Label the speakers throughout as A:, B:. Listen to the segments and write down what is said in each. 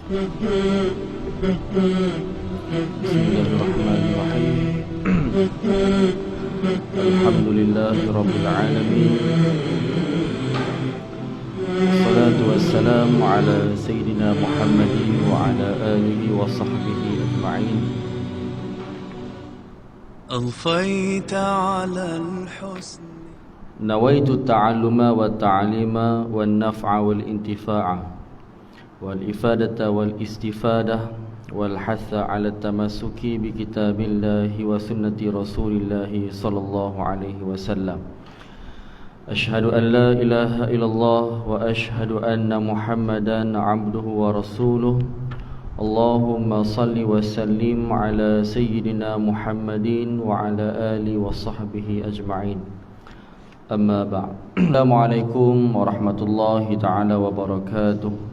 A: Bismillahirrahmanirrahim. Alhamdulillahirabbil alamin. Wassalatu wassalamu ala sayyidina Muhammadin wa ala alihi wa sahbihi ajma'in. أضفيت على الحسن نويت التعلم والتعليم والنفع والانتفاع والإفادة والاستفادة والحث على التمسك بكتاب الله وسنة رسول الله صلى الله عليه وسلم. أشهد أن لا إله إلا الله وأشهد أن محمدا عبده ورسوله. اللهم صل وسلم على سيدنا محمد وعلى آله وصحبه أجمعين. أما بعد. Assalamualaikum warahmatullahi taala wabarakatuh.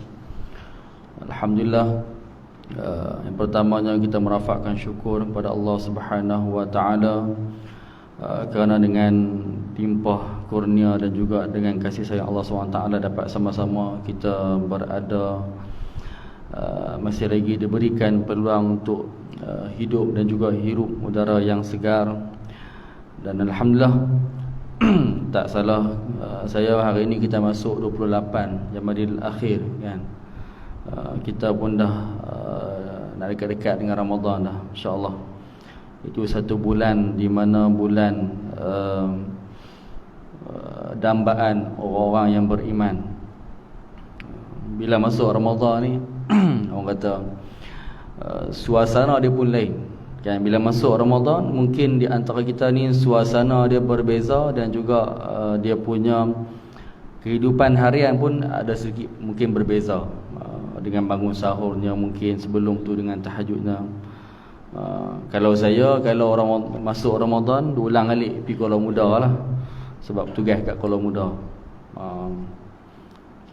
A: Alhamdulillah, yang pertamanya kita merafakkan syukur kepada Allah Subhanahu wa taala kerana dengan limpah kurnia dan juga dengan kasih sayang Allah SWT dapat sama-sama kita berada, masih lagi diberikan peluang untuk hidup dan juga hirup udara yang segar. Dan alhamdulillah, tak salah saya, hari ini kita masuk 28 Jamadil Akhir kan. Kita pun dah nak dekat-dekat dengan Ramadan dah, insya-Allah. Itu satu bulan di mana bulan dambaan orang-orang yang beriman. Bila masuk Ramadan ni orang kata suasana dia pun lain kan. Bila masuk Ramadan, mungkin di antara kita ni suasana dia berbeza dan juga dia punya kehidupan harian pun ada sedikit mungkin berbeza, dengan bangun sahurnya mungkin sebelum tu dengan tahajudnya. Kalau orang masuk Ramadan ulang alik pergi Kuala Muda lah, sebab tugas kat Kuala Muda.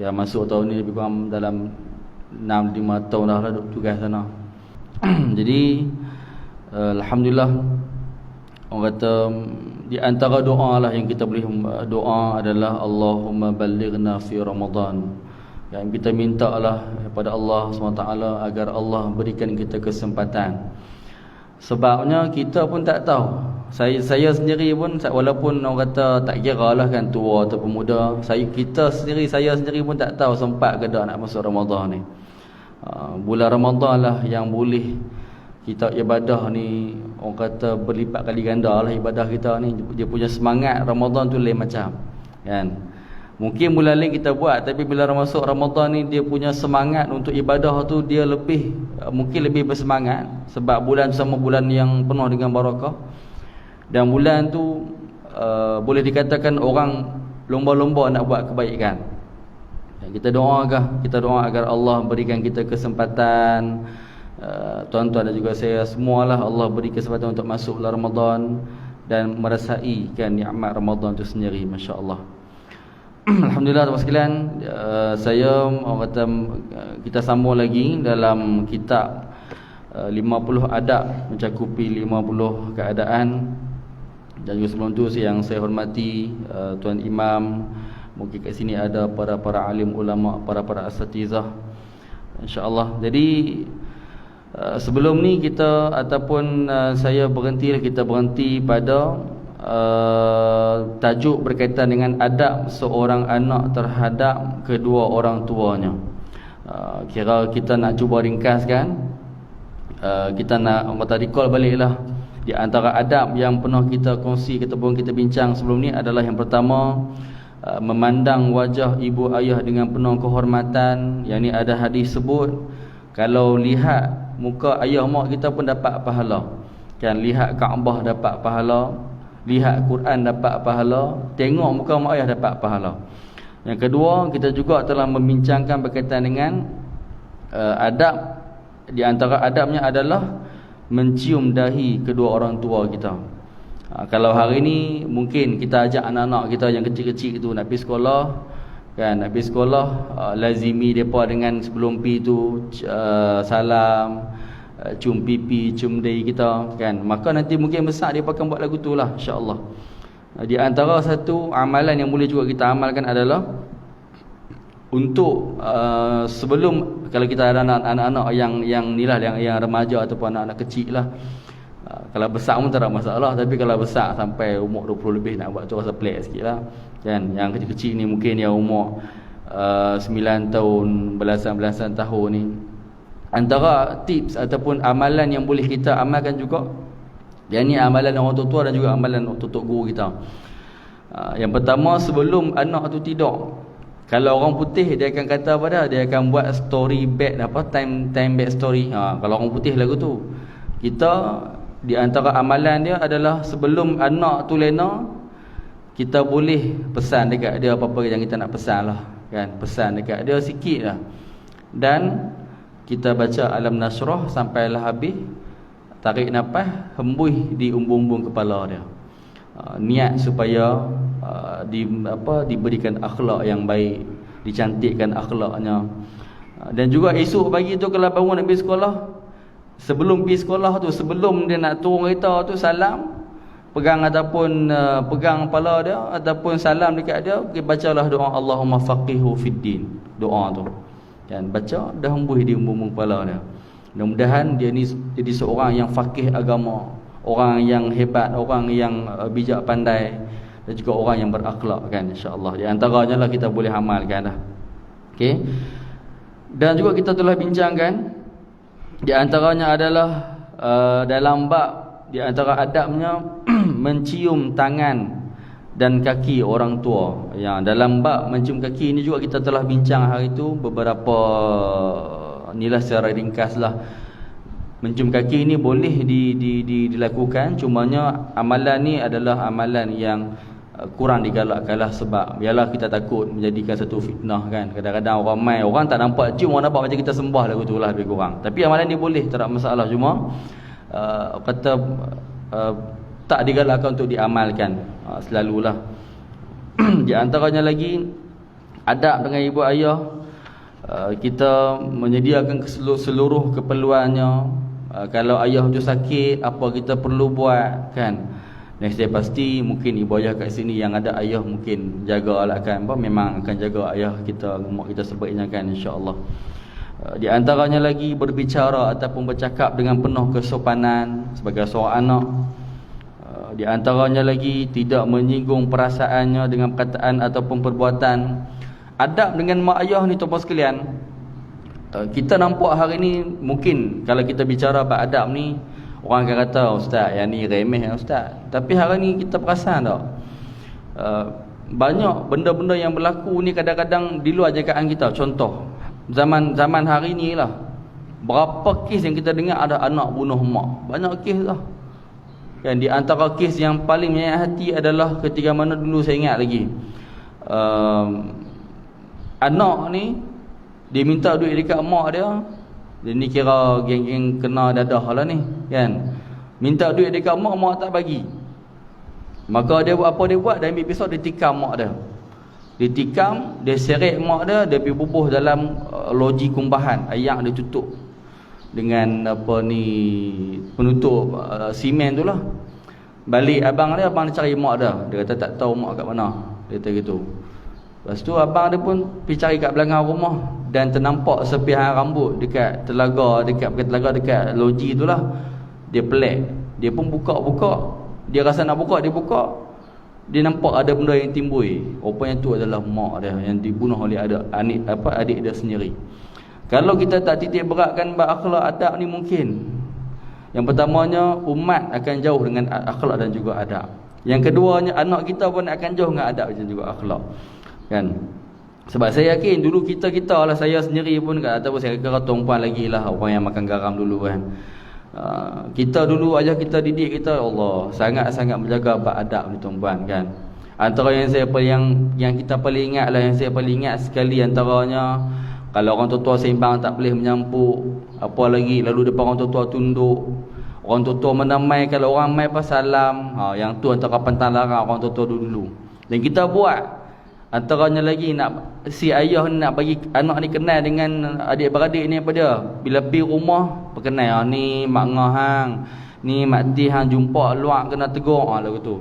A: Ya, masuk tahun ni lebih kurang dalam 6-5 tahun dah lah duduk tugas sana. Jadi alhamdulillah, orang kata di antara doa lah yang kita boleh doa adalah Allahumma ballighna fi Ramadan. Yang kita minta lah kepada Allah SWT agar Allah berikan kita kesempatan. Sebabnya kita pun tak tahu. Saya sendiri pun, walaupun orang kata tak kira lah kan tua atau muda, saya sendiri pun tak tahu sempat ke tak nak masuk Ramadan ni. Bulan Ramadan lah yang boleh kita ibadah ni, orang kata berlipat kali ganda lah ibadah kita ni. Dia punya semangat Ramadan tu lain macam kan. Mungkin bulan lain kita buat, tapi bila masuk Ramadan ni, dia punya semangat untuk ibadah tu dia lebih, mungkin lebih bersemangat. Sebab bulan sama bulan yang penuh dengan barakah. Dan bulan tu boleh dikatakan orang lomba-lomba nak buat kebaikan. Dan kita doa agar Allah berikan kita kesempatan, tuan-tuan dan juga saya semualah, Allah beri kesempatan untuk masuk bulan Ramadan dan merasaikan nikmat Ramadan itu sendiri, masya-Allah. Alhamdulillah, teman sekalian, saya orang kata kita sambung lagi dalam kitab 50 adab mencakupi 50 keadaan. Dan juga sebelum tu yang saya hormati Tuan Imam, mungkin kat sini ada para alim ulama, para asatizah, insya-Allah. Jadi sebelum ni kita ataupun saya berhenti pada tajuk berkaitan dengan adab seorang anak terhadap kedua orang tuanya. Kira kita nak cuba ringkaskan, kita nak recall baliklah. Di antara adab yang pernah kita kongsi, kita bincang sebelum ni adalah yang pertama, memandang wajah ibu ayah dengan penuh kehormatan. Yang ni ada hadis sebut, kalau lihat muka ayah mak kita pun dapat pahala kan. Lihat Kaabah dapat pahala, lihat Quran dapat pahala, tengok muka mak ayah dapat pahala. Yang kedua, kita juga telah membincangkan berkaitan dengan adab. Di antara adabnya adalah mencium dahi kedua orang tua kita. Kalau hari ni mungkin kita ajak anak-anak kita yang kecil-kecil itu nak pergi sekolah kan, nak pergi sekolah, lazimi depa dengan sebelum pi tu salam, cium pipi, cium dahi kita kan. Maka nanti mungkin besar dia akan buat lagu tu lah, insya-Allah. Di antara satu amalan yang boleh juga kita amalkan adalah untuk sebelum, kalau kita ada anak-anak yang ni lah, yang remaja ataupun anak-anak kecil lah, kalau besar pun tak ada masalah, tapi kalau besar sampai umur 20 lebih nak buat tu rasa pelik sikit lah kan. Yang kecil-kecil ni mungkin yang umur 9 tahun, belasan tahun ni, antara tips ataupun amalan yang boleh kita amalkan juga, yang ni amalan orang tua dan juga amalan tutuk guru kita. Yang pertama, sebelum anak tu tidur, kalau orang putih dia akan kata apa dah, dia akan buat story bed, time bed story. Kalau orang putih lagu tu. Kita di antara amalan dia adalah sebelum anak tu lena, kita boleh pesan dekat dia apa-apa yang kita nak pesan lah kan, pesan dekat dia sikit lah, dan kita baca Alam Nasrah sampailah habis, tarik nafas, hembus di umbung-umbung kepala dia. Niat supaya diberikan akhlak yang baik, dicantikkan akhlaknya. Dan juga esok pagi tu kalau bangun nak pergi sekolah, sebelum pergi sekolah tu, sebelum dia nak turun kereta tu, salam, pegang ataupun pegang kepala dia ataupun salam dekat dia, bacalah doa Allahumma faqihu fiddin, doa tu kan, baca dah hembus di umbung kepala dia. Mudah-mudahan dia ni jadi seorang yang faqih agama, orang yang hebat, orang yang bijak pandai, dan juga orang yang berakhlak kan, insya-Allah. Di antaranya lah kita boleh amalkan dah. Okey. Dan juga kita telah bincangkan di antaranya adalah dalam bab, di antara adabnya mencium tangan dan kaki orang tua. Yang dalam bab mencium kaki ini juga kita telah bincang hari itu beberapa inilah secara ringkas lah. Mencium kaki ini boleh dilakukan, cumanya amalan ni adalah amalan yang kurang digalakkanlah, sebab biarlah kita takut menjadikan satu fitnah kan. Kadang-kadang orang mai, orang tak nampak cium, orang nampak macam kita sembah lagu tu lah, lebih kurang. Tapi amalan ni boleh, tak ada masalah, cuma kata tak digalakkan untuk diamalkan selalulah. Di antaranya lagi adab dengan ibu ayah, kita menyediakan seluruh keperluannya. Kalau ayah tu sakit, apa kita perlu buat kan. Dan saya pasti mungkin ibu ayah kat sini yang ada ayah mungkin jagalah kan, memang akan jaga ayah kita, mak kita sebaiknya kan, insya-Allah. Di antaranya lagi berbicara ataupun bercakap dengan penuh kesopanan sebagai seorang anak. Di antaranya lagi tidak menyinggung perasaannya dengan perkataan ataupun perbuatan. Adab dengan mak ayah ni tuan-tuan sekalian, kita nampak hari ni mungkin kalau kita bicara bab adab ni, orang akan kata, ustaz yang ni remeh ustaz. Tapi hari ni kita perasan tak, banyak benda-benda yang berlaku ni kadang-kadang di luar jagaan kita. Contoh zaman hari ni lah, berapa kes yang kita dengar ada anak bunuh mak, banyak kes lah kan. Di antara kes yang paling menyayat hati adalah ketika mana dulu saya ingat lagi, anak ni dia minta duit dekat mak dia. Dia ni kira geng-geng kena dadah lah ni kan. Minta duit dekat mak, mak tak bagi. Maka dia buat apa dia buat? Dia ambil pisau, dia tikam mak dia. Dia tikam, dia seret mak dia, dia pergi bubuh dalam loji kumbahan. Ayak dia tutup dengan apa ni, penutup simen tu lah. Balik abang dia cari mak dia. Dia kata tak tahu mak kat mana. Dia kata gitu. Lepas tu abang dia pun pergi cari kat belakang rumah, dan ternampak sepihan rambut dekat telaga, dekat loji tu lah. Dia pelik, dia pun buka-buka, dia rasa nak buka, dia buka, dia nampak ada benda yang timbul. Rupanya tu adalah mak dia yang dibunuh oleh adik dia sendiri. Kalau kita tak titik beratkan bab akhlak adab ni, mungkin yang pertamanya umat akan jauh dengan akhlak dan juga adab. Yang keduanya anak kita pun akan jauh dengan adab dan juga akhlak kan. Sebab saya yakin dulu kita lah, saya sendiri pun ataupun saya kira tuan-puan lagi lah, orang yang makan garam dulu kan. Kita dulu ayah kita didik kita, Allah sangat-sangat menjaga bab adab ni tuan-puan kan. Antara yang kita paling ingat lah, yang saya paling ingat sekali antaranya, kalau orang tua-tua seimbang tak boleh menyampuk, apa lagi lalu depan orang tua-tua tunduk. Orang tua-tua menamai, kalau orang mai pas salam, yang tu antara pantang larang orang tua-tua dulu. Dan kita buat. Antaranya lagi, nak si ayah nak bagi anak ni kenal dengan adik-beradik ni apa dia. Bila pergi rumah, perkenal, ni mak ngah hang, ni mak ti hang jumpa luak kena tegur lagu tu.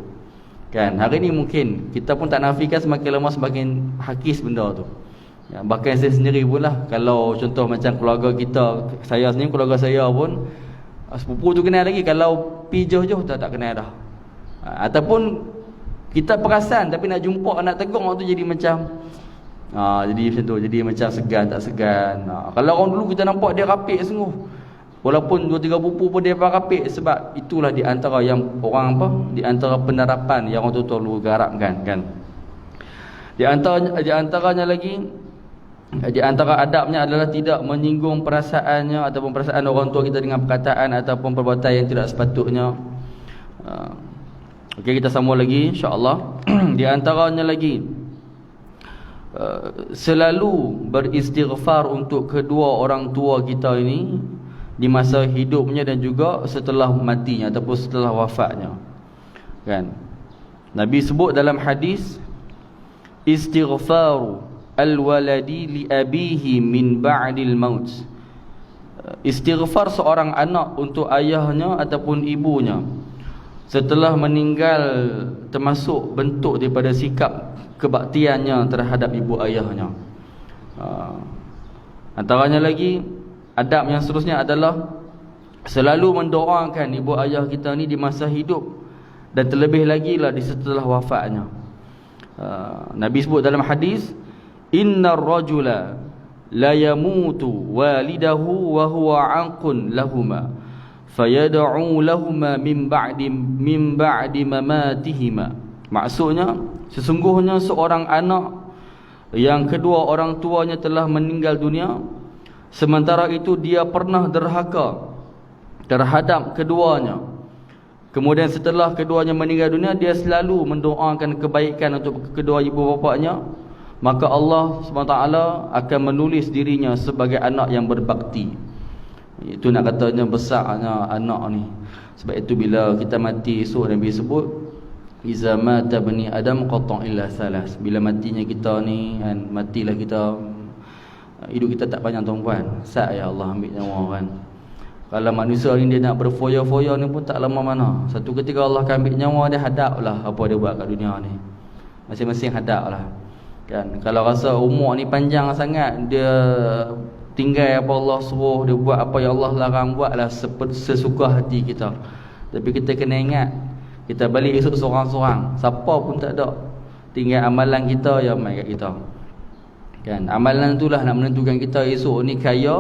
A: Kan, hari ni mungkin kita pun tak nafikan semakin lama semakin hakis benda tu. Ya, bahkan saya sendiri pun lah, kalau contoh macam keluarga kita, saya sendiri, keluarga saya pun sepupu tu kenal lagi, kalau pi jauh-jauh tak kenal dah. Ataupun kita perasan tapi nak jumpa, nak tegur orang tu jadi macam jadi macam tu, jadi macam segan tak segan. Kalau orang dulu kita nampak dia rapik sungguh, walaupun 2-3 pupu pun dia rapik, sebab itulah di antara yang orang di antara penerapan yang orang tu perlu garapkan kan. Di antaranya lagi, di antara adabnya adalah tidak menyinggung perasaannya ataupun perasaan orang tua kita dengan perkataan ataupun perbuatan yang tidak sepatutnya. Okey, kita sambung lagi insya-Allah. Di antaranya lagi, selalu beristighfar untuk kedua orang tua kita ini di masa hidupnya dan juga setelah matinya ataupun setelah wafatnya. Kan? Nabi sebut dalam hadis, istighfaru al-waladi li abihi min ba'dil maut. Istighfar seorang anak untuk ayahnya ataupun ibunya setelah meninggal, termasuk bentuk daripada sikap kebaktiannya terhadap ibu ayahnya. Antaranya lagi, adab yang seterusnya adalah selalu mendoakan ibu ayah kita ni di masa hidup dan terlebih lagi lah di setelah wafatnya. Nabi sebut dalam hadis, innar rajula la yamutu walidahu wa huwa anqun lahuma fayad'u lahuma min ba'di mamatihima. Maksudnya, sesungguhnya seorang anak yang kedua orang tuanya telah meninggal dunia, sementara itu dia pernah derhaka terhadap keduanya. Kemudian setelah keduanya meninggal dunia, dia selalu mendoakan kebaikan untuk kedua ibu bapanya, maka Allah SWT akan menulis dirinya sebagai anak yang berbakti. Itu nak katanya besarnya anak ni. Sebab itu bila kita mati esok, Nabi sebut, iza mata bani adam qata' illa salas. Bila matinya kita ni kan, matilah kita, hidup kita tak panjang tuan-puan, saat ya Allah ambil nyawa kan. Kalau manusia ni dia nak berfoya-foya ni pun tak lama mana, satu ketika Allah akan ambil nyawa dia, hadaplah apa dia buat kat dunia ni. Masing-masing hadaplah kan. Kalau rasa umur ni panjang sangat, dia tinggal apa Allah suruh, dia buat apa yang Allah larang, buatlah sesuka hati kita. Tapi kita kena ingat, kita balik esok seorang-seorang, siapa pun tak ada, tinggal amalan kita yang main kat kita kan. Amalan itulah nak menentukan kita esok ni kaya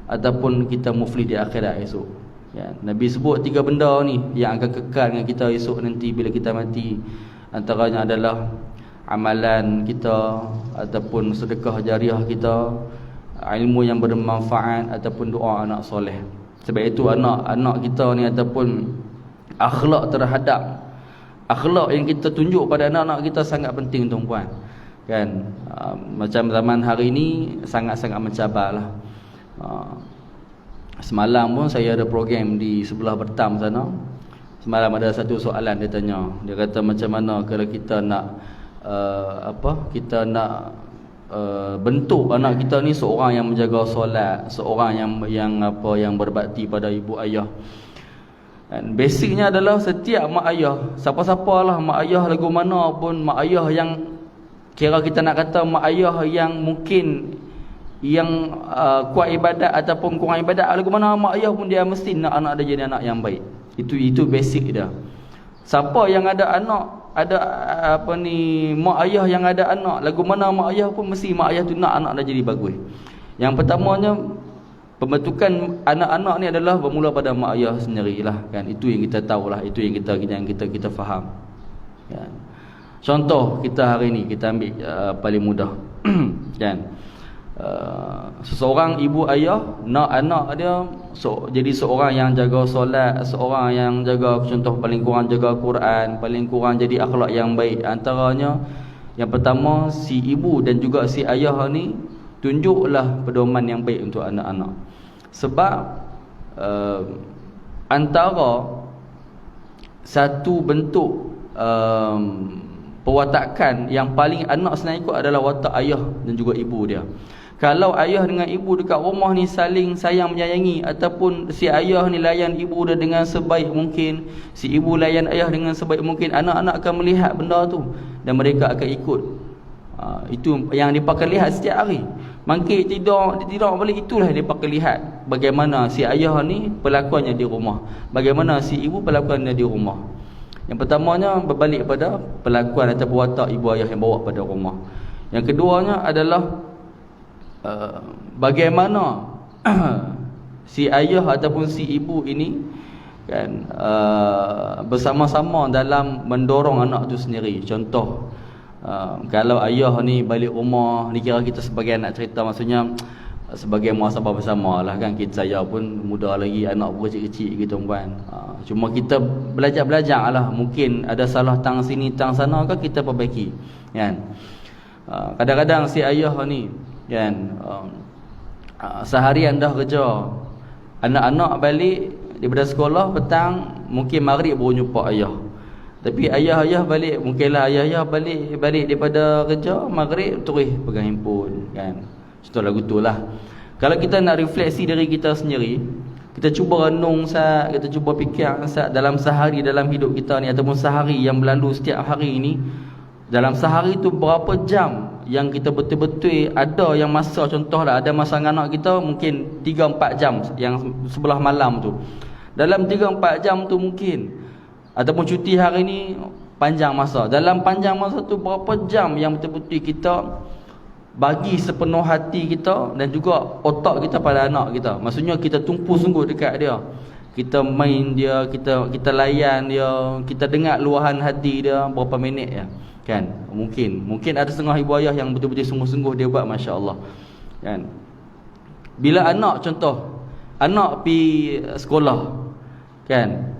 A: ataupun kita muflih di akhirat esok kan. Nabi sebut 3 benda ni yang akan kekal dengan kita esok nanti bila kita mati. Antaranya adalah amalan kita ataupun sedekah jariah kita, ilmu yang bermanfaat ataupun doa anak soleh. Sebab itu anak-anak kita ni ataupun akhlak terhadap, akhlak yang kita tunjuk pada anak-anak kita sangat penting tuan-puan kan. Macam zaman hari ni sangat-sangat mencabarlah. Semalam pun saya ada program di sebelah Bertam sana. Semalam ada satu soalan dia tanya. Dia kata macam mana kalau kita nak kita nak bentuk anak kita ni seorang yang menjaga solat, seorang yang berbakti pada ibu ayah. Dan basicnya adalah setiap mak ayah, siapa-siapalah mak ayah lagu mana pun, mak ayah yang kira kita nak kata mak ayah yang mungkin yang kuat ibadat ataupun kurang ibadat, lagu mana mak ayah pun dia mesti nak anak dia jadi anak yang baik. Itu basic dia. Siapa yang ada anak, ada mak ayah yang ada anak, lagu mana mak ayah pun mesti mak ayah tu nak anak dia jadi bagus. Yang pertamanya, pembentukan anak-anak ni adalah bermula pada mak ayah sendirilah kan. Itu yang kita tahulah, itu yang kita faham kan. Contoh kita hari ni, kita ambil paling mudah kan. Seseorang ibu ayah nak anak dia jadi seorang yang jaga solat, seorang yang jaga, contoh paling kurang jaga Quran, paling kurang jadi akhlak yang baik. Antaranya yang pertama, si ibu dan juga si ayah ni tunjuklah pedoman yang baik untuk anak-anak. Sebab antara satu bentuk perwatakan yang paling anak senang ikut adalah watak ayah dan juga ibu dia. Kalau ayah dengan ibu dekat rumah ni saling sayang menyayangi, ataupun si ayah ni layan ibu dia dengan sebaik mungkin, si ibu layan ayah dengan sebaik mungkin, anak-anak akan melihat benda tu dan mereka akan ikut Itu yang dia pakai lihat setiap hari. Mangkit tidur, dia tidur balik, itulah dia pakai lihat bagaimana si ayah ni pelakuannya di rumah, bagaimana si ibu pelakuannya di rumah. Yang pertamanya berbalik pada pelakuan ataupun watak ibu ayah yang bawa pada rumah. Yang keduanya adalah bagaimana si ayah ataupun si ibu ini kan bersama-sama dalam mendorong anak tu sendiri. Contoh, kalau ayah ni balik rumah ni, kira kita sebagai anak cerita, maksudnya sebagai muhasabah bersama lah kan. Saya pun muda lagi, anak pun kecil-kecil gitu kan. Cuma kita belajar lah. Mungkin ada salah tang sini tang sana kan, kita perbaiki kan. Kadang-kadang si ayah ni kan, seharian dah kerja, anak-anak balik daripada sekolah petang, mungkin maghrib baru jumpa ayah. Tapi ayah balik, mungkinlah ayah balik daripada kerja, maghrib terus pegang handphone kan. Contoh lagu tu lah. Kalau kita nak refleksi diri kita sendiri, kita cuba renung sat, kita cuba fikir sat dalam sehari, dalam hidup kita ni, ataupun sehari yang berlalu setiap hari ni, dalam sehari tu berapa jam yang kita betul-betul ada yang masa, contohlah ada masa dengan anak kita mungkin 3-4 jam yang sebelah malam tu. Dalam 3-4 jam tu mungkin, ataupun cuti hari ni panjang masa, dalam panjang masa tu berapa jam yang betul-betul kita bagi sepenuh hati kita dan juga otak kita pada anak kita. Maksudnya kita tumpu sungguh dekat dia, kita main dia, kita layan dia, kita dengar luahan hati dia berapa minit ya kan. Mungkin ada setengah ibu ayah yang betul-betul sungguh-sungguh dia buat, masya-Allah kan. Bila anak, contoh anak pergi sekolah kan,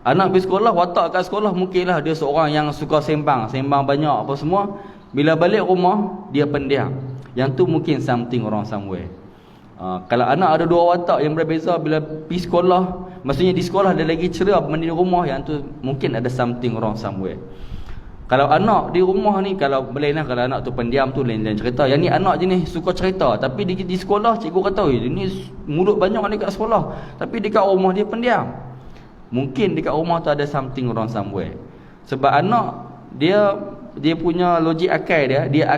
A: anak pergi sekolah, watak kat sekolah mungkinlah dia seorang yang suka sembang banyak apa semua. Bila balik rumah dia pendiam. Yang tu mungkin something wrong somewhere. Kalau anak ada dua watak yang berbeza, bila pergi sekolah, maksudnya di sekolah dia lagi ceria berbanding di rumah, yang tu mungkin ada something wrong somewhere. Kalau anak di rumah ni, kalau lain lah, kalau anak tu pendiam tu lain cerita. Yang ni anak jenis suka cerita, tapi di sekolah cikgu kata, dia ni mulut banyak dekat sekolah, tapi dekat rumah dia pendiam. Mungkin dekat rumah tu ada something wrong somewhere. Sebab anak dia punya logik akal dia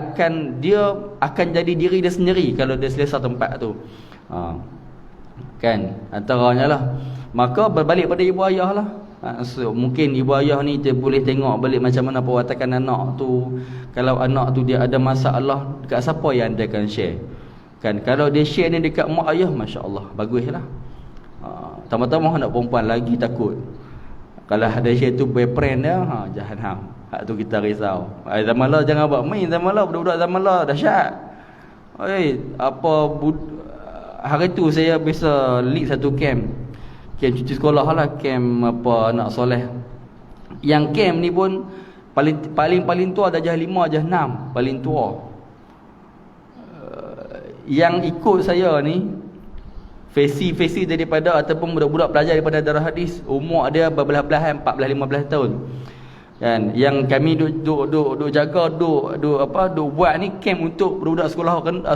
A: akan jadi diri dia sendiri kalau dia selesa tempat tu. Kan antaranya lah. Maka berbalik pada ibu ayah lah. So, mungkin ibu ayah ni dia boleh tengok balik macam mana perwatakan anak tu. Kalau anak tu dia ada masalah, dekat siapa yang dia akan share. Kan kalau dia share ni dekat mak ayah, masya-Allah, baguslah. Tambah-tambah anak perempuan lagi takut. Kalau ada share tu boyfriend dia, jahanam. Hak tu kita risau. Zaman lah jangan buat main, zaman lah budak-budak zaman lah dahsyat. Hari tu saya biasa lead satu camp cuci sekolah lah, camp apa anak soleh. Yang camp ni pun paling tua darjah 5, darjah 6, paling tua. Yang ikut saya ni Fesi daripada ataupun budak-budak pelajar daripada darah hadis, umur dia berbelah-belahan 14-15 tahun. Kan yang kami duk jaga duk buat ni camp untuk budak-budak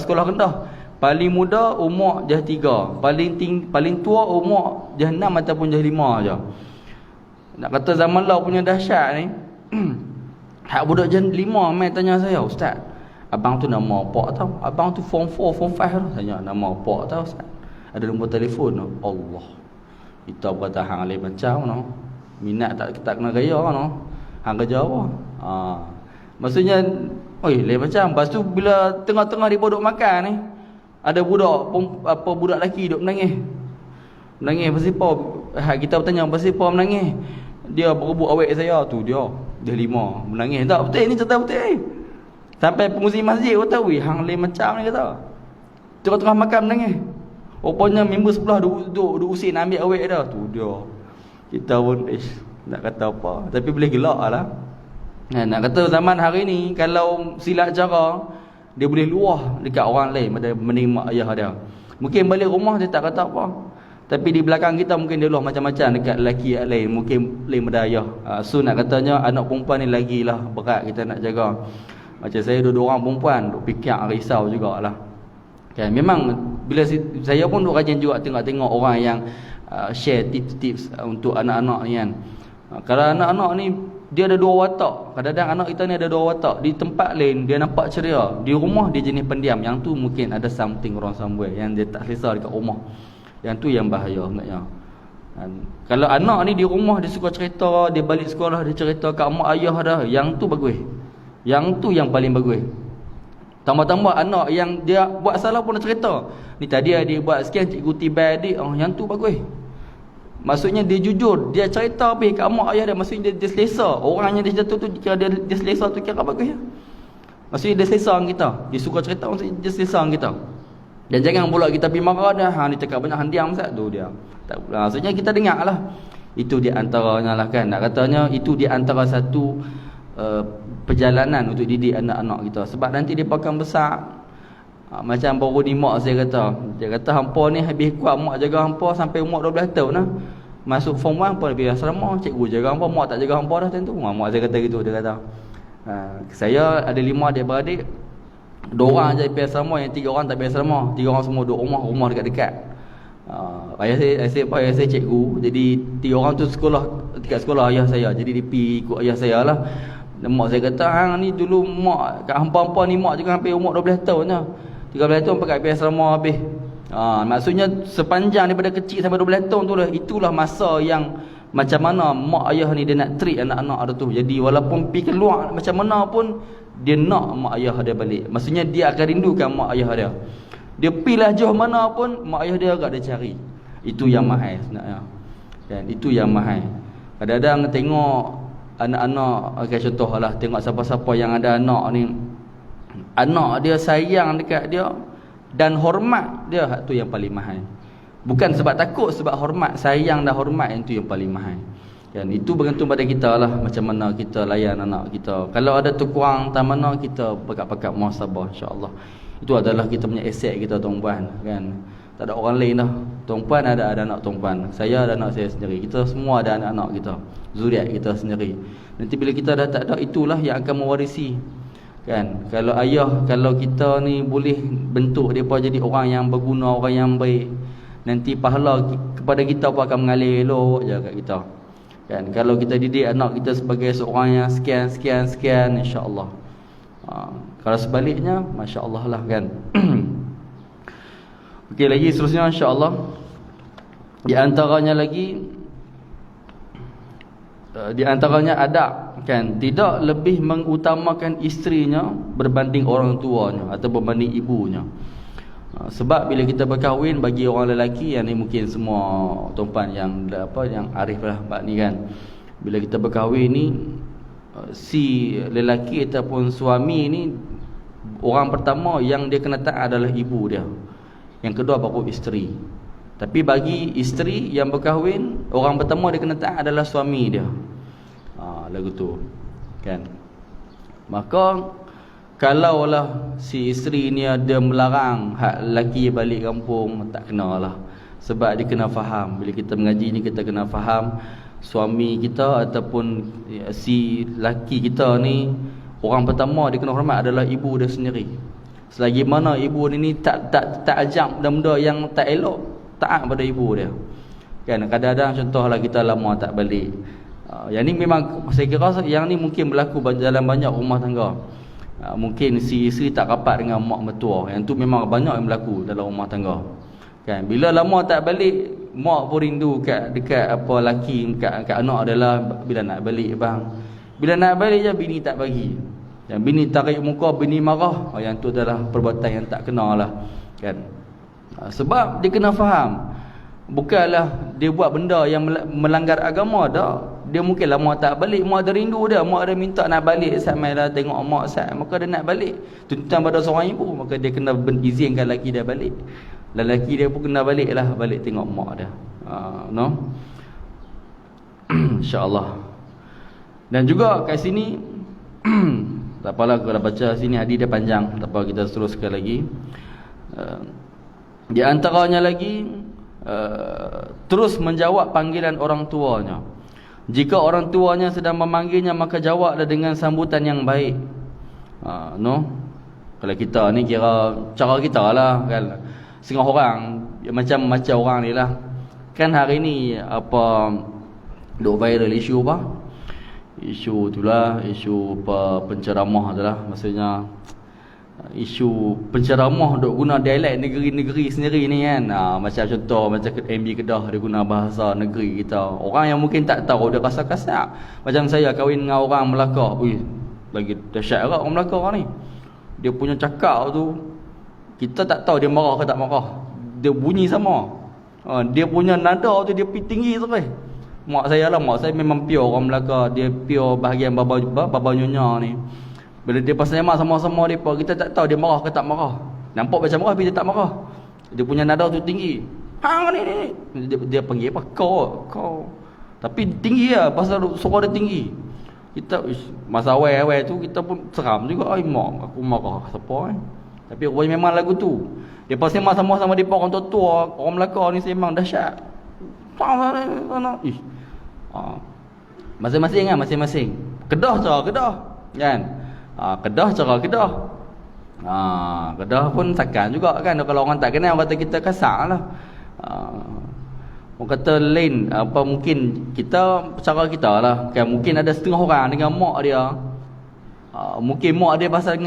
A: sekolah rendah. Paling muda umur dah 3, paling tua umur dah 6 ataupun dah 5 aja. Nak kata zaman law punya dahsyat ni. Hak budak dah 5 mai tanya saya, "Ustaz, abang tu nama apa tau? Abang tu form 4, form 5 dah." Tanya nama apa tau, Ustaz? Ada nombor telefon tu. Allah. Kita berkata hang lain macam no. Minat tak kena gaya no. Hang kerja apa? Maksudnya lain macam. Lepas tu bila tengah-tengah dia duduk makan ni, ada budak lelaki duduk menangis. Menangis pasal apa? Kita bertanya pasal apa menangis. Dia berebut awek saya tu, dia 5 menangis. Tak betul ni, cerita betul. Sampai pengurusi masjid kata, "Weh, hang lain macam ni," kata. Tengah-tengah makan menangis. Rupanya member sebelah duduk usin ambil awek dah. Tu dia. Kita pun nak kata apa, tapi boleh gelak lah. Nak kata zaman hari ni, kalau silap cara, dia boleh luah dekat orang lain pada menerima ayah dia. Mungkin balik rumah dia tak kata apa, tapi di belakang kita mungkin dia luah macam-macam dekat lelaki yang lain, mungkin lain pada ayah. So nak katanya anak perempuan ni lagi lah berat kita nak jaga. Macam saya dua orang perempuan, duk fikir risau jugalah. Kan memang bila saya pun duk rajin juga tengok orang yang share tips-tips untuk anak-anak ni kan. Kalau anak-anak ni dia ada dua watak. Kadang-kadang anak kita ni ada dua watak. Di tempat lain dia nampak ceria, di rumah dia jenis pendiam. Yang tu mungkin ada something wrong somewhere, yang dia tak selesa dekat rumah. Yang tu yang bahaya sebenarnya. Kalau anak ni di rumah dia suka cerita, dia balik sekolah dia cerita kat mak ayah dah, yang tu bagus. Yang tu yang paling bagus. Tambah-tambah anak yang dia buat salah pun dia cerita. Ni tadi adik buat sekian, cikgu tibai adik. Yang tu bagus. Maksudnya dia jujur, dia cerita habis kat mak ayah dia, maksudnya dia selesa. Orang yang dia jatuh tu kira dia selesa tu kira bagus ya. Maksudnya dia selesa dengan kita. Dia suka cerita, maksudnya dia selesa dengan kita. Dan jangan pula kita pergi marah dah, ni cakap banyak handiam Ustaz tu dia. Tak pula. Maksudnya kita dengarlah. Itu di antaranya lah kan. Nak katanya itu di antara satu perjalanan untuk didik anak-anak kita. Sebab nanti dia akan besar. Macam baru ni mak saya kata, dia kata hampa ni habis kuat mak jaga hampa sampai umur 12 tahun lah. Masuk form 1 pun lebih asrama, cikgu jaga hampa, mak tak jaga hampa dah tentu. Mak saya kata gitu, dia kata. Saya ada 5 adik-beradik. 2 orang je pergi asrama, yang 3 orang tak pergi asrama. 3 orang semua duduk rumah dekat-dekat. Ayah saya cikgu, jadi 3 orang tu sekolah dekat sekolah ayah saya. Jadi dia pergi ikut ayah saya lah. Dan mak saya kata, hang ni dulu mak kat hampa-hampa ni mak juga sampai umur 12 tahun lah. 13 tahun pakai pergi asrama habis. Maksudnya sepanjang daripada kecil sampai 12 tahun tu lah, itulah masa yang macam mana mak ayah ni dia nak treat anak-anak dia tu. Jadi walaupun pergi keluar macam mana pun, dia nak mak ayah dia balik. Maksudnya dia akan rindukan mak ayah dia. Dia pergilah jauh mana pun, mak ayah dia agak dia cari. Itu yang mahal sebenarnya. Dan itu yang mahal. Kadang-kadang tengok anak-anak, okay, contohlah tengok siapa-siapa yang ada anak ni, anak dia sayang dekat dia dan hormat dia, tu yang paling mahal. Bukan sebab takut, sebab hormat, sayang dan hormat, yang tu yang paling mahal. Dan itu bergantung pada kita lah, macam mana kita layan anak kita. Kalau ada terkurang tak mana, kita pakat-pakat muhasabah, insya-Allah. Itu adalah kita punya aset kita, tuan-puan, kan. Tak ada orang lain dah. Tuan-puan ada anak tuan-puan, saya ada anak saya sendiri, kita semua ada anak-anak kita, zuriat kita sendiri. Nanti bila kita dah tak ada, itulah yang akan mewarisi, kan. Kalau ayah, kalau kita ni boleh bentuk depa jadi orang yang berguna, orang yang baik, nanti pahala kepada kita pun akan mengalir elok je kat kita, kan. Kalau kita didik anak kita sebagai seorang yang sekian, insya-Allah. Kalau sebaliknya, masya-Allah lah, kan. Okey, lagi seterusnya insya-Allah. Di antaranya lagi, di antaranya adab, kan, tidak lebih mengutamakan isterinya berbanding orang tuanya atau berbanding ibunya. Sebab bila kita berkahwin, bagi orang lelaki, yang ni mungkin semua tuan-puan yang yang arif lah bab ni, kan. Bila kita berkahwin ni, si lelaki ataupun suami ni, orang pertama yang dia kena taat adalah ibu dia. Yang kedua baru isteri. Tapi bagi isteri yang berkahwin, orang pertama dia kena taat adalah suami dia. Lagu tu, kan. Maka kalaulah si isteri ni ada melarang hak lelaki balik kampung, tak kenalah. Sebab dia kena faham, bila kita mengaji ni kita kena faham, suami kita ataupun si lelaki kita ni, orang pertama dia kena hormat adalah ibu dia sendiri. Selagi mana ibu ni tak ajak benda-benda yang tak elok, taat pada ibu dia, kan. Kadang-kadang contohlah kita lama tak balik, yang ni memang saya kira yang ni mungkin berlaku dalam banyak rumah tangga. Mungkin si isteri tak rapat dengan mak mertua, yang tu memang banyak yang berlaku dalam rumah tangga, kan. Bila lama tak balik, mak pun rindu dekat apa laki kat anak adalah bila nak balik bang. Bila nak balik je bini tak bagi. Yang bini tarik muka, bini marah, yang tu adalah perbuatan yang tak kena lah, kan. Sebab dia kena faham, bukanlah dia buat benda yang melanggar agama dah. Dia mungkin lama tak balik, mak ada rindu dia, mak ada minta nak balik, sampai dah tengok mak sat, maka dia nak balik. Tuntutan pada seorang ibu, maka dia kena izinkan lelaki dia balik. Lelaki dia pun kena balik lah, balik tengok mak dia. No? InsyaAllah. Dan juga kat sini tak apalah kalau baca sini hadis dia panjang, tak apa, kita teruskan lagi. Di antaranya lagi, terus menjawab panggilan orang tuanya. Jika orang tuanya sedang memanggilnya, maka jawablah dengan sambutan yang baik. No? Kalau kita ni kira cara kita lah, kan. Setengah orang macam orang ni lah, kan. Hari ni apa duk viral isu apa, isu itulah, isu penceramah itulah, maksudnya isu penceramah duk guna dialek negeri-negeri sendiri ni kan. Macam contoh macam MB Kedah dia guna bahasa negeri kita. Orang yang mungkin tak tahu dia kasar-kasar. Macam saya kahwin dengan orang Melaka. Ui, lagi dahsyat agak orang Melaka ni. Dia punya cakap tu kita tak tahu dia marah ke tak marah. Dia bunyi sama. Dia punya nada tu dia pergi tinggi sampai. Mak saya memang pure orang Melaka. Dia pure bahagian baba nyonya ni. Bila dia pasal sembang sama-sama depa, kita tak tahu dia marah ke tak marah. Nampak macam marah tapi dia tak marah. Dia punya nada tu tinggi. Hang ni. Dia panggil apa? Kau. Tapi tinggi lah, pasal suara dia tinggi. Kita masa awal-awal tu kita pun seram juga. Ai mak, aku marah siapa Tapi rupanya memang lagu tu. Dia pasal sembang sama-sama depa orang tua-tua, orang Melaka ni sembang dahsyat. Masing-masing kan, masing-masing. Kedah cara Kedah kan. Kedah cara Kedah. Kedah pun sakan juga kan. Kalau orang tak kenal orang kata kita kasar lah. Orang kata lain apa mungkin kita cara kita lah kan. Mungkin ada setengah orang dengan mak dia. Mungkin mak dia bahasa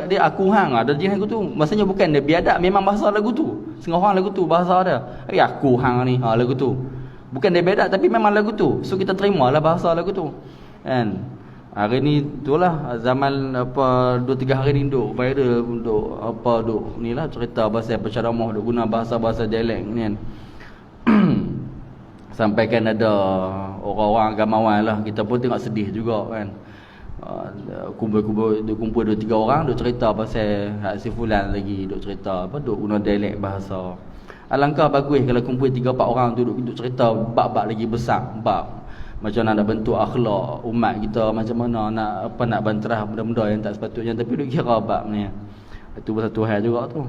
A: dia aku hang ada jenis lagu tu. Maksudnya bukan dia biadab, memang bahasa lagu tu. Setengah orang lagu tu bahasa dia. Aku hang ni lagu tu. Bukan dia biadab tapi memang lagu tu. So kita terimalah bahasa lagu tu. Kan? Hari ni itulah zaman apa 2-3 hari ni duk viral untuk apa duk nilah cerita pasal penceramah duk guna bahasa-bahasa dialek ni kan. Sampai kan ada orang-orang agamawan lah, kita pun tengok sedih juga kan. Kumpul 2-3 orang duk cerita pasal si fulan lagi duk cerita apa duk guna dialek bahasa. Alangkah bagus kalau kumpul 3-4 orang tu duk cerita bab-bab lagi besar, bab macam mana nak bentuk akhlak umat kita, macam mana nak banterah benda-benda yang tak sepatutnya, tapi duk kira bab ni. Itu satu hal juga tu.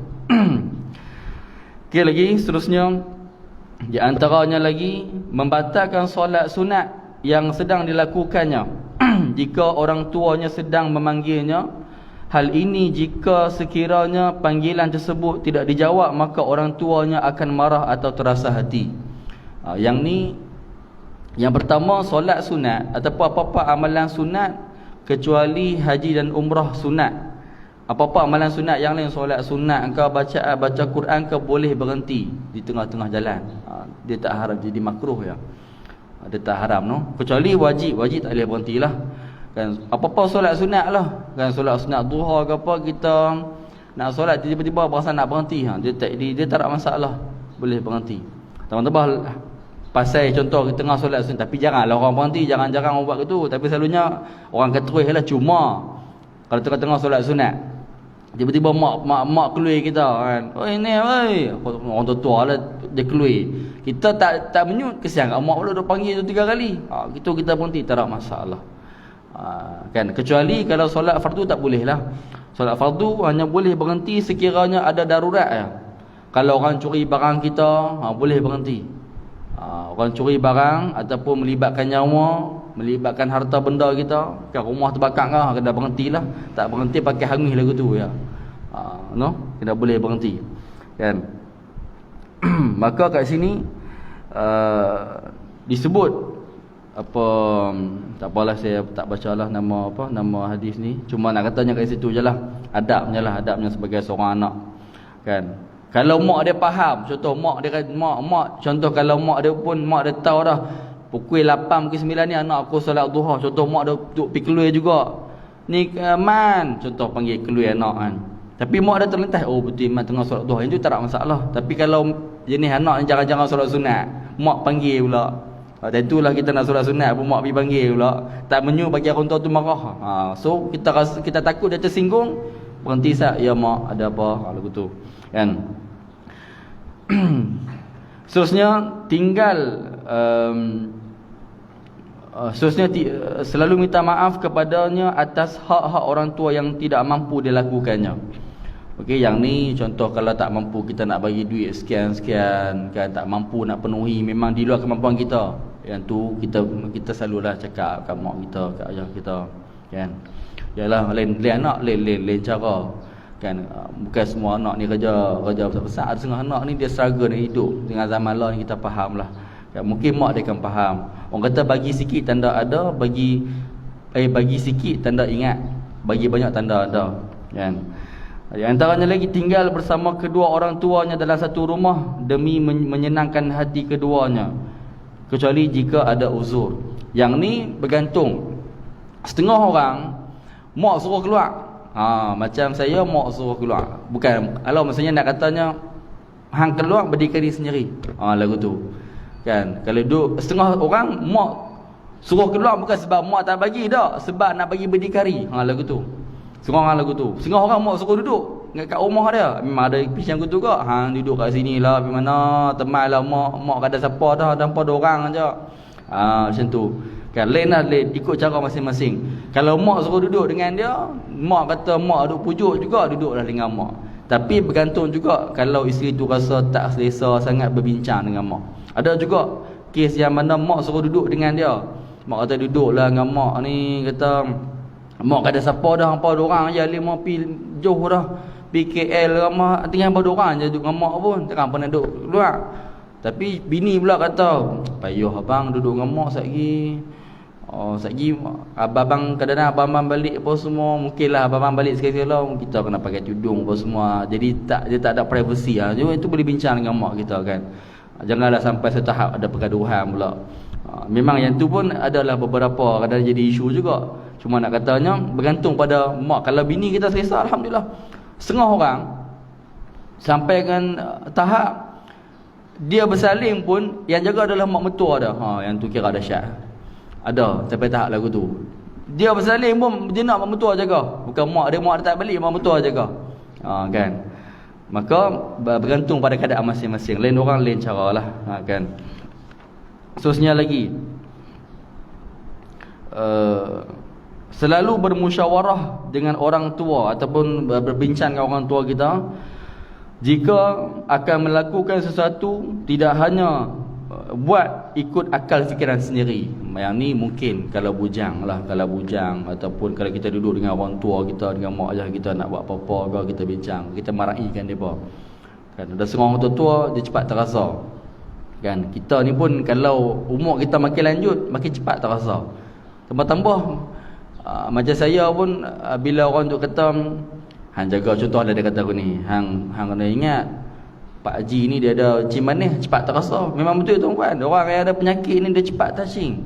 A: Okey, lagi seterusnya di antaranya lagi membatalkan solat sunat yang sedang dilakukannya jika orang tuanya sedang memanggilnya. Hal ini jika sekiranya panggilan tersebut tidak dijawab, maka orang tuanya akan marah atau terasa hati. Yang ni yang pertama, solat sunat ataupun apa-apa amalan sunat kecuali haji dan umrah sunat. Apa-apa amalan sunat yang lain, solat sunat ke, baca Quran ke, boleh berhenti di tengah-tengah jalan. Dia tak haram jadi makruh ya. Dia tak haram no. Kecuali wajib tak boleh berhentilah. Kan apa-apa solat sunat lah. Kan solat sunat duha ke apa, kita nak solat tiba-tiba berasa nak berhenti, dia tak ada masalah, boleh berhenti. Teman-teman pasal contoh kita tengah solat sunat, tapi janganlah orang berhenti, jarang-jarang orang buat gitu. Tapi selalunya orang kata terus lah, cuma kalau tengah-tengah solat sunat tiba-tiba mak keluar kita kan. Oi ni oi, orang tua lah dia keluar. Kita tak menyut, kesian kat mak pula dah panggil tu 3 kali. Kita berhenti, tak ada masalah. Kan kecuali kalau solat fardu tak boleh lah. Solat fardu hanya boleh berhenti sekiranya ada darurat ya. Kalau orang curi barang kita, boleh berhenti. Orang curi barang ataupun melibatkan nyawa, melibatkan harta benda kita, kan rumah terbakar kan, kena berhentilah. Tak berhenti pakai hangis lagu tu ya. Kena boleh berhenti. Kan? Maka kat sini disebut apa, tak apalah saya tak bacalah nama hadis ni, cuma nak katanya kat situ jelah adabnya sebagai seorang anak. Kan? Kalau mak dia faham, contoh mak contoh kalau mak dia tahu dah pukul 8 pukul 9 ni anak aku solat duha, contoh mak dia duk pergi keluar juga. Ni man, contoh panggil keluar anak kan. Tapi mak dia terlintas, oh betul man tengah solat duha, itu tak ada masalah. Tapi kalau jenis anak ni jarang-jarang solat sunat, mak panggil pula. Tentulah kita nak solat sunat pun mak pergi panggil pula. Tak menyu bagi orang tua tu marah. So kita takut dia tersinggung, berhenti sat, ya mak ada apa lagu tu. Kan? Seterusnya selalu minta maaf kepadanya atas hak-hak orang tua yang tidak mampu dilakukannya. Okey, yang ni contoh kalau tak mampu kita nak bagi duit sekian-sekian kan, tak mampu nak penuhi, memang di luar kemampuan kita. Yang tu kita selalulah cakap kat mak kita, kat ayah kita kan. Yalah lain anak lain cara kan. Bukan semua anak ni kerja besar-besar. Ada setengah anak ni dia struggle nak hidup dengan zaman lah ni, kita faham lah kan. Mungkin mak dia akan faham. Orang kata bagi sikit tanda ada, bagi bagi sikit tanda ingat, bagi banyak tanda ada, kan. Di antaranya lagi, tinggal bersama kedua orang tuanya dalam satu rumah demi menyenangkan hati keduanya, kecuali jika ada uzur. Yang ni bergantung. Setengah orang mak suruh keluar, macam saya mak suruh keluar, bukan kalau maksudnya nak katanya hang keluar berdikari sendiri, lagu tu, kan. Kalau duduk setengah orang mak suruh keluar bukan sebab mak tak bagi dah, sebab nak bagi berdikari, lagu tu. Setengah orang lagu tu. Setengah orang mak suruh duduk kat rumah dia, memang ada pisang aku tu kak, hang duduk kat sini lah, pergi mana teman lah, mak kada siapa dah, tanpa ada orang aja. Macam tu, kan. Lain lah, lain, ikut cara masing-masing. Kalau mak suruh duduk dengan dia, mak kata mak duduk pujuk juga, duduklah dengan mak. Tapi bergantung juga kalau isteri tu rasa tak selesa sangat berbincang dengan mak. Ada juga kes yang mana mak suruh duduk dengan dia, mak kata duduklah dengan mak ni, kata mak kada siapa dah, hampa ada orang je, 5 pi jauh dah, PKL ramah, tinggal hampa ada orang je duduk dengan mak pun, takkan pernah duduk luar. Tapi bini pula kata, payuh abang duduk dengan mak satgi. Satgi abang kadang-kadang abang balik apa semua, mungkinlah abang balik sekali-sekala kita kena pakai tudung apa semua. Jadi dia tak ada privacy Jadi itu boleh bincang dengan mak kita, kan. Janganlah sampai setahap ada pergaduhan pula. Memang yang tu pun adalah beberapa kadang jadi isu juga. Cuma nak katanya bergantung pada mak. Kalau bini kita selesa, alhamdulillah. Setengah orang sampaikan tahap dia bersalin pun yang jaga adalah mak mertua dia. Yang tu kira dahsyat. Ada sampai tahap lagu tu. Dia bersalin pun dia nak mak mertua jaga. Bukan mak dia tak balik, mak mertua jaga. Kan. Maka bergantung pada keadaan masing-masing. Lain orang lain caralah, kan. Seterusnya lagi, selalu bermusyawarah dengan orang tua ataupun berbincang dengan orang tua kita jika akan melakukan sesuatu, tidak hanya buat ikut akal fikiran sendiri. Yang ni mungkin kalau bujang lah, kalau bujang ataupun kalau kita duduk dengan orang tua kita, dengan mak ayah kita nak buat apa-apa, kita bincang, kita marahikan mereka, kan. Ada seorang orang tua dia cepat terasa, kan. Kita ni pun kalau umur kita makin lanjut makin cepat terasa. Tambah-tambah macam saya pun bila orang tu kata hang jaga, contoh dia kata aku ni, hang kena ingat Pak Haji ni dia ada encik manis, cepat terasa. Memang betul tuan-tuan, orang yang ada penyakit ni dia cepat touching.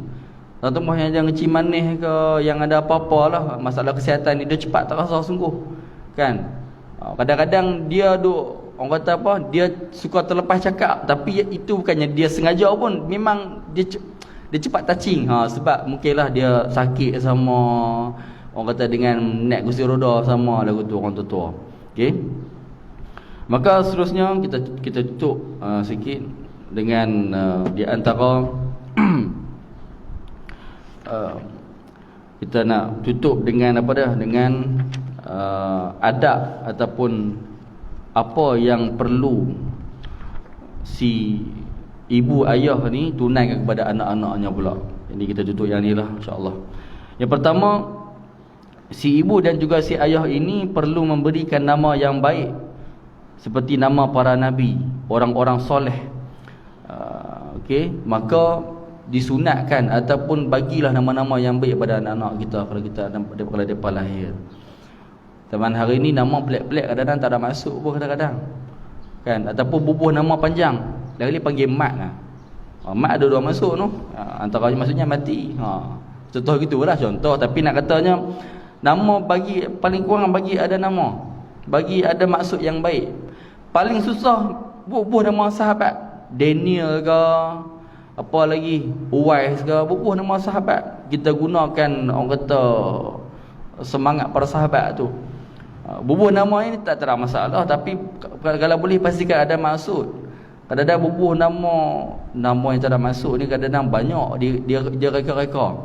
A: Tambah yang ada encik manis ke, yang ada apa-apa lah masalah kesihatan ni, dia cepat terasa sungguh, kan. Kadang-kadang dia duk, orang kata apa, dia suka terlepas cakap, tapi itu bukannya dia sengaja pun, memang dia cepat touching. Sebab mungkinlah dia sakit sama, orang kata dengan naik kursi roda sama lagu tu orang tua. Okey. Maka seterusnya kita tutup sikit dengan di antara kita nak tutup dengan apa dah, dengan adab ataupun apa yang perlu si ibu ayah ni tunaikan kepada anak-anaknya pula. Jadi kita tutup yang ni lah, insya-Allah. Yang pertama, si ibu dan juga si ayah ini perlu memberikan nama yang baik seperti nama para nabi, orang-orang soleh. Okey, maka disunatkan ataupun bagilah nama-nama yang baik pada anak-anak kita kalau kita daripada depan lahir. Zaman hari ni nama pelik-pelik kadang-kadang tak ada masuk pun kadang-kadang, kan. Ataupun bubuh nama panjang, lagi panggil mat lah. Mat ada dua masuk tu. Antara maksudnya mati. Contoh gitulah contoh, tapi nak katanya nama bagi paling kurang bagi ada nama, bagi ada maksud yang baik. Paling susah bubuh nama sahabat, Daniel ke apa lagi, Uwais ke, bubuh nama sahabat. Kita gunakan orang kata semangat para sahabat tu. Bubuh nama ini tak ada masalah, tapi kalau boleh pastikan ada maksud. Kadang-kadang bubuh nama yang tak ada maksud ni kadang-kadang banyak dia reka-reka,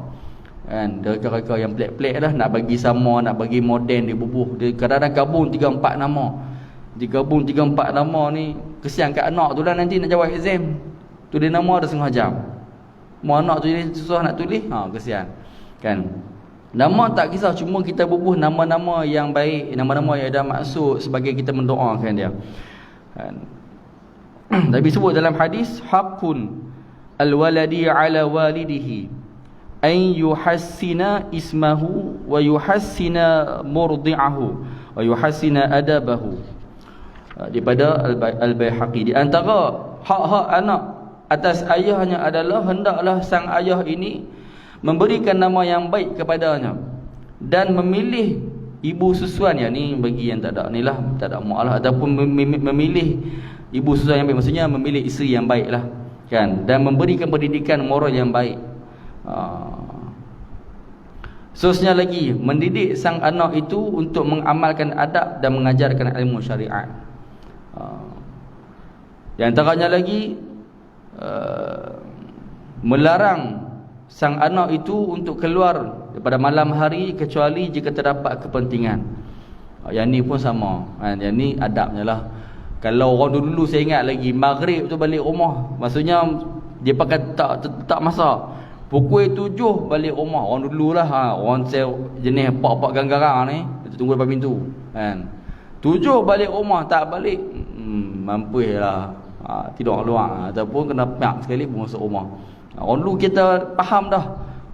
A: kan. Dia reka-reka yang pelik-pelik dah, nak bagi sama, nak bagi moden dia bubuh. Dia kadang-kadang gabung 3-4 nama. Digabung 3-4 nama ni, kesian kat anak tu lah nanti nak jawab exam. Tulis nama ada setengah jam. Mau anak tu jadi susah nak tulis, kesian, kan. Nama tak kisah, cuma kita bubuh nama-nama yang baik, nama-nama yang ada maksud sebagai kita mendoakan dia, kan. Nabi sebut dalam hadis, haqqun al-waladi ala walidihi, ay yuhassina ismahu wa yuhassina murdi'ahu wa yuhassina adabahu. Daripada Al-Baihaqi, di antara hak-hak anak atas ayahnya adalah hendaklah sang ayah ini memberikan nama yang baik kepadanya dan memilih ibu susuan. Yang ni bagi yang tak ada ni lah, tak ada mak lah, ataupun memilih ibu susuan yang baik, maksudnya memilih isteri yang baik lah kan, dan memberikan pendidikan moral yang baik. Seterusnya lagi, mendidik sang anak itu untuk mengamalkan adab dan mengajarkan ilmu syariat. Di antaranya lagi, melarang sang anak itu untuk keluar pada malam hari kecuali jika terdapat kepentingan. Yang ni pun sama kan? Yang ni adabnya lah. Kalau orang dulu saya ingat lagi, maghrib tu balik rumah, maksudnya dia pakai tak masak, pukul 7 balik rumah. Orang dulu lah, orang saya jenis pak-pak gang-garang ni, tunggu depan pintu kan. 7 balik rumah, tak balik mampus lah, tidur luar ataupun kena piak sekali pun masuk rumah. Orang dulu kita faham dah,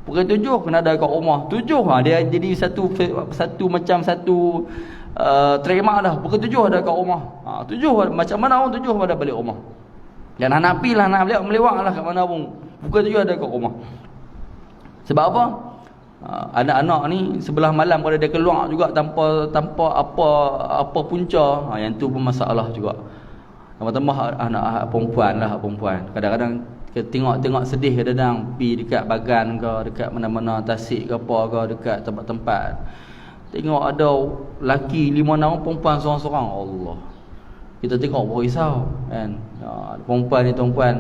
A: pukul 7 kena ada kat rumah. 7 dia jadi satu macam satu trademark dah. Pukul 7 ada kat rumah. 7 macam mana orang 7 ada balik rumah. Dan nak pi lah, nak melewat lah kat mana pun, pukul 7 ada kat rumah. Sebab apa? Anak-anak ni sebelah malam kalau dia keluar juga tanpa apa punca, yang tu pun masalah juga. Tambah-tambah anak perempuan lah, perempuan kadang-kadang tengok sedih kadang-kadang pi dekat bagan ke, dekat mana-mana tasik ke apa ke, dekat tempat-tempat, tengok ada laki 5-6 orang, perempuan seorang-seorang. Allah, kita tengok pun risau kan. Perempuan ni perempuan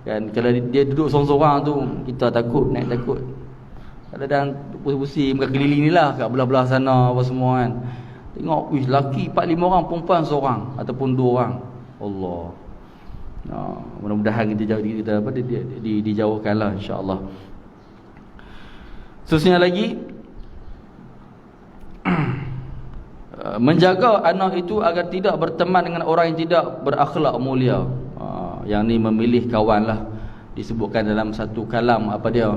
A: kan, kalau dia duduk seorang-seorang tu kita takut, naik takut. Kadang-kadang pusing-pusing muka keliling ni lah, kat belah-belah sana apa semua kan. Tengok, laki 4-5 orang, perempuan seorang ataupun 2 orang. Allah. Mudah-mudahan kita dijauhkanlah insya-Allah. Seterusnya lagi, menjaga anak itu agar tidak berteman dengan orang yang tidak berakhlak mulia. Yang ni memilih kawan lah. Disebutkan dalam satu kalam, apa dia,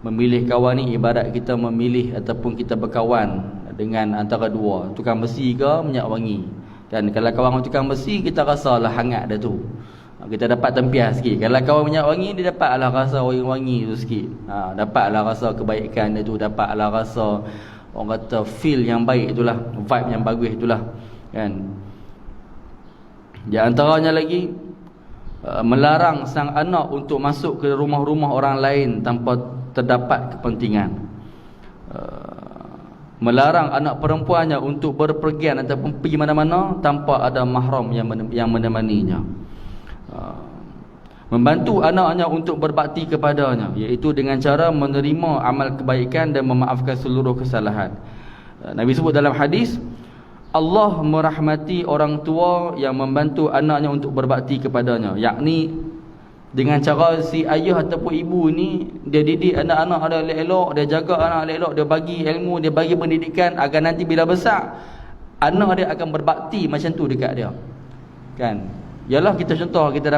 A: memilih kawan ni ibarat kita memilih ataupun kita berkawan dengan antara dua, tukang besi ke minyak wangi. Dan kalau kawan tukang besi, kita rasalah hangat dah tu, kita dapat tempias sikit. Kalau kawan minyak wangi, dia dapatlah rasa wangi tu sikit, dapatlah rasa kebaikan dia tu, dapatlah rasa orang kata feel yang baik itulah, vibe yang bagus itulah kan. Di antaranya lagi, melarang sang anak untuk masuk ke rumah-rumah orang lain tanpa terdapat kepentingan. Melarang anak perempuannya untuk berpergian ataupun pergi mana-mana tanpa ada mahram yang menemaninya. Membantu anaknya untuk berbakti kepadanya, iaitu dengan cara menerima amal kebaikan dan memaafkan seluruh kesalahan. Nabi sebut dalam hadis, Allah merahmati orang tua yang membantu anaknya untuk berbakti kepadanya, yakni dengan cara si ayah ataupun ibu ni, dia didik anak-anak dia elok-elok, dia jaga anak elok-elok, dia bagi ilmu, dia bagi pendidikan agar nanti bila besar anak dia akan berbakti macam tu dekat dia kan. Yalah, kita contoh, kita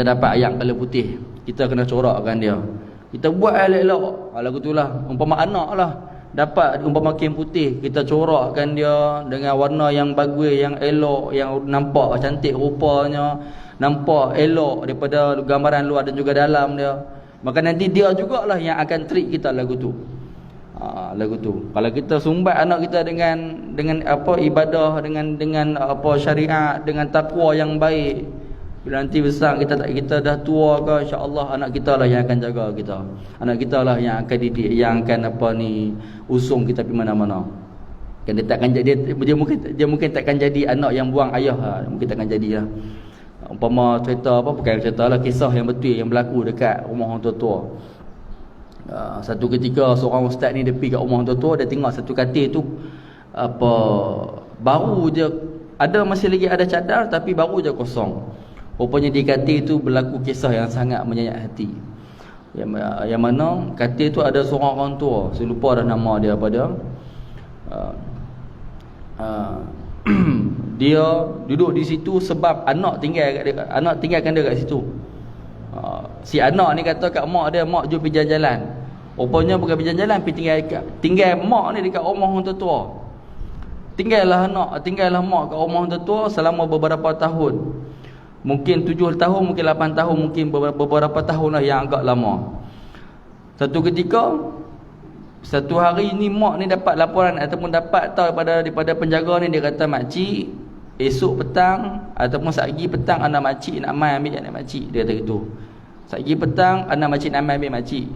A: dapat ayam kala putih, kita kena corakkan dia, kita buat elok-elok. Lagu tu lah, umpama anak lah dapat umpama kain putih, kita corakkan dia dengan warna yang bagus, yang elok, yang nampak cantik rupanya, nampak elok daripada gambaran luar dan juga dalam dia, maka nanti dia jugalah yang akan treat kita lagu tu. Lagu tu, kalau kita sumbat anak kita dengan apa ibadah, dengan apa syariat, dengan takwa yang baik, bila nanti besar kita dah tua ke, insya-Allah anak kita lah yang akan jaga kita, anak kita lah yang akan didik, yang akan usung kita pergi mana-mana kan. Dia takkan jadi, dia mungkin takkan jadi anak yang buang ayah, mungkin takkan jadilah. Umpama cerita apa, bukan cerita lah, kisah yang betul yang berlaku dekat rumah orang tua-tua. Satu ketika seorang ustaz ni dia pergi kat rumah orang tua-tua, dia tengok satu katil tu apa baru je ada, masih lagi ada cadar tapi baru je kosong. Rupanya di katil tu berlaku kisah yang sangat menyayat hati. Yang mana katil tu ada seorang orang tua, saya lupa dah nama dia apa dia. Dia duduk di situ sebab anak tinggalkan dia kat situ. Si anak ni kata kat mak dia, mak jom pergi jalan-jalan. Rupanya bukan berjalan-jalan, pergi tinggal mak ni dekat rumah orang tua. Tinggallah mak kat rumah orang tua selama beberapa tahun. Mungkin 7 tahun, mungkin 8 tahun, mungkin beberapa tahun lah yang agak lama. Satu ketika, satu hari ni mak ni dapat laporan ataupun dapat tahu daripada penjaga ni, dia kata, makcik, esok petang ataupun satgi petang anak makcik nak mai ambil anak makcik. Dia kata gitu. Satgi petang anak makcik nak mai ambil makcik.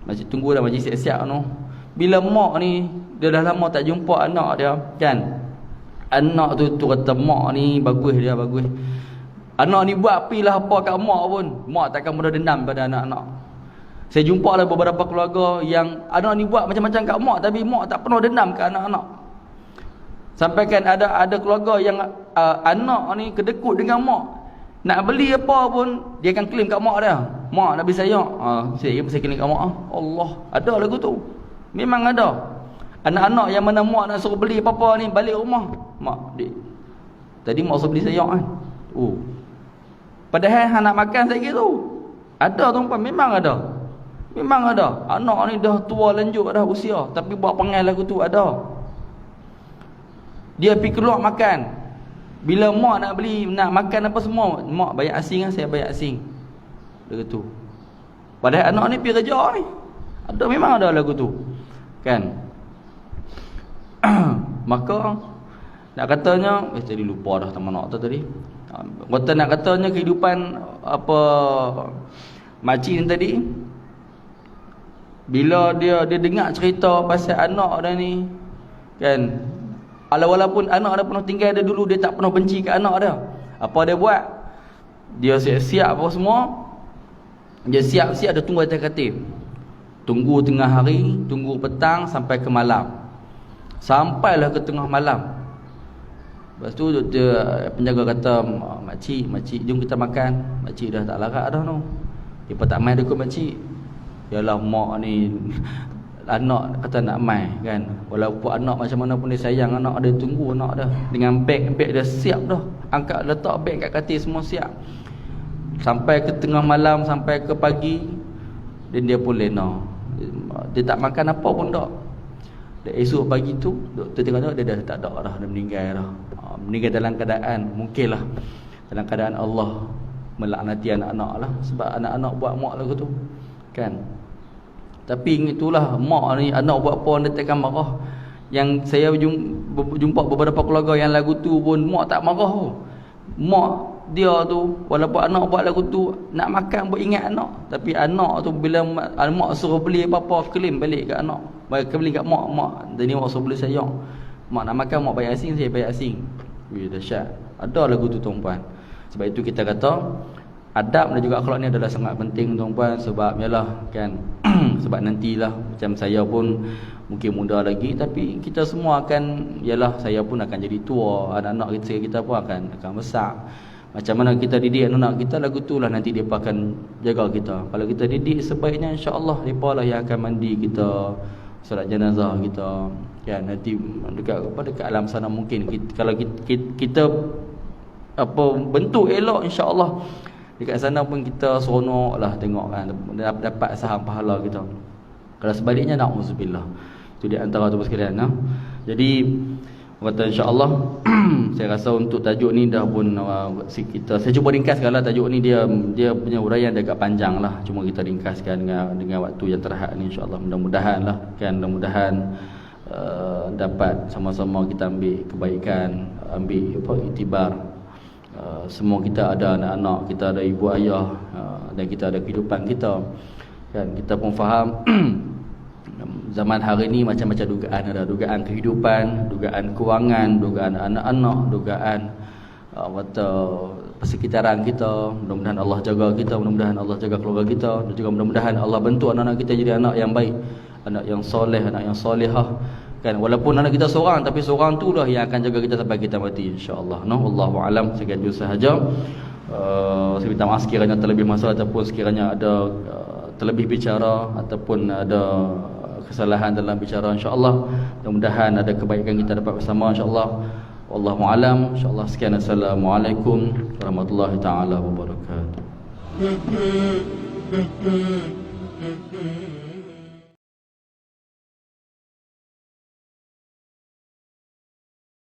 A: Makcik tunggu dah, makcik siap-siap tu. Bila mak ni, dia dah lama tak jumpa anak dia, kan? Anak tu kata, mak ni bagus dia, bagus. Anak ni buat apilah apa kat mak pun, mak takkan mudah dendam pada anak-anak. Saya jumpa lah beberapa keluarga yang anak ni buat macam-macam kat mak, tapi mak tak pernah dendam kat anak-anak. Sampaikan ada keluarga yang anak ni kedekut dengan mak, nak beli apa pun dia akan claim kat mak dia. Mak nak beli saya, saya claim kat mak. Allah, ada lagu tu. Memang ada. Anak-anak yang mana mak nak suruh beli apa-apa ni, balik rumah, mak, dik, tadi mak suruh beli saya kan. Oh, padahal hang nak makan saya gitu. Ada tuan-tuan, memang ada. Memang ada. Anak ni dah tua lanjut dah usia, tapi buat perangai lagu tu ada. Dia pergi keluar makan. Bila mak nak beli, nak makan apa semua, mak bayar asing lah, saya bayar asing. Lagu tu. Padahal anak ni pergi kerja ni. Ada, memang ada lagu tu. Kan? Maka nak katanya, tadi lupa dah teman nak tadi. Kata nak katanya kehidupan apa makcik ni tadi, bila dia dengar cerita pasal anak dia ni, kan, walaupun anak dia pernah tinggal dia dulu, dia tak pernah benci kat anak dia. Apa dia buat? Dia siap-siap apa semua. Dia siap-siap, dia tunggu atas katil. Tunggu tengah hari, tunggu petang sampai ke malam. Sampailah ke tengah malam. Lepas tu dia penjaga kata, makcik jom kita makan. Makcik dah tak larat dah tu. Dia pun tak main dekut makcik. Yalah mak ni, anak kata nak main kan. Walaupun anak macam mana pun dia sayang anak dia, tunggu anak dia. Dengan beg dia siap dah. Angkat letak beg kat katil semua siap. Sampai ke tengah malam, sampai ke pagi, dan dia pun lena. Dia tak makan apa pun tak. Dan esok pagi tu, doktor tengok dia dah tak ada dah, dia meninggal dah. Meninggal dalam keadaan, mungkinlah dalam keadaan Allah melaknati anak-anak lah, sebab anak-anak buat mak lagu tu, kan. Tapi itulah mak ni, anak buat apa dia takkan marah. Yang saya jumpa beberapa keluarga yang lagu tu pun mak tak marah tu. Mak dia tu, walaupun anak buat lagu tu, nak makan buat ingat anak. Tapi anak tu bila mak suruh beli apa-apa, claim balik kat anak, beli kat mak, jadi mak suruh beli sayang. Mak nak makan, mak bayar asing, saya bayar asing. Dahsyat. Ada lagu tu tuan-puan. Sebab itu kita kata adab dan juga akhlak ni adalah sangat penting tuan-puan. Sebab yalah kan, sebab nantilah macam saya pun mungkin muda lagi, tapi kita semua akan, yalah saya pun akan jadi tua, anak-anak kita pun akan besar. Macam mana kita didik anak kita, lagu tu lah nanti mereka akan jaga kita. Kalau kita didik sebaiknya, insya-Allah mereka lah yang akan mandi kita, solat jenazah kita, kan, nanti dekat alam sana mungkin kalau kita apa bentuk elok, insya-Allah dekat sana pun kita seronok lah tengok kan, dapat saham pahala kita. Kalau sebaliknya, na'udzubillah. Itu di antara tu sekalian. Jadi kata insya-Allah saya rasa untuk tajuk ni dah pun saya cuba ringkaskanlah. Tajuk ni dia punya uraian dia agak panjang lah, cuma kita ringkaskan dengan waktu yang terhad ni, insya-Allah. Mudah-mudahan lah kan, mudah-mudahan dapat sama-sama kita ambil kebaikan, ambil iktibar. Semua kita ada anak-anak, kita ada ibu ayah, dan kita ada kehidupan kita, kan. Kita pun faham zaman hari ni macam-macam dugaan ada. Dugaan kehidupan, dugaan kewangan, dugaan anak-anak, dugaan persekitaran kita. Mudah-mudahan Allah jaga kita, mudah-mudahan Allah jaga keluarga kita, dan juga mudah-mudahan Allah bentuk anak-anak kita jadi anak yang baik, anak yang soleh, anak yang solehah, kan. Walaupun anak kita seorang, tapi seorang tu lah yang akan jaga kita sampai kita mati, insya-Allah. Wallahu a'lam. Sekian dulu sahaja. Saya minta maaf sekiranya terlebih masa ataupun sekiranya ada terlebih bicara ataupun ada kesalahan dalam bicara, insya-Allah. Mudah-mudahan ada kebaikan kita dapat bersama, insya-Allah. Wallahu a'lam. Insya-Allah. Sekian, assalamualaikum warahmatullahi taala wabarakatuh.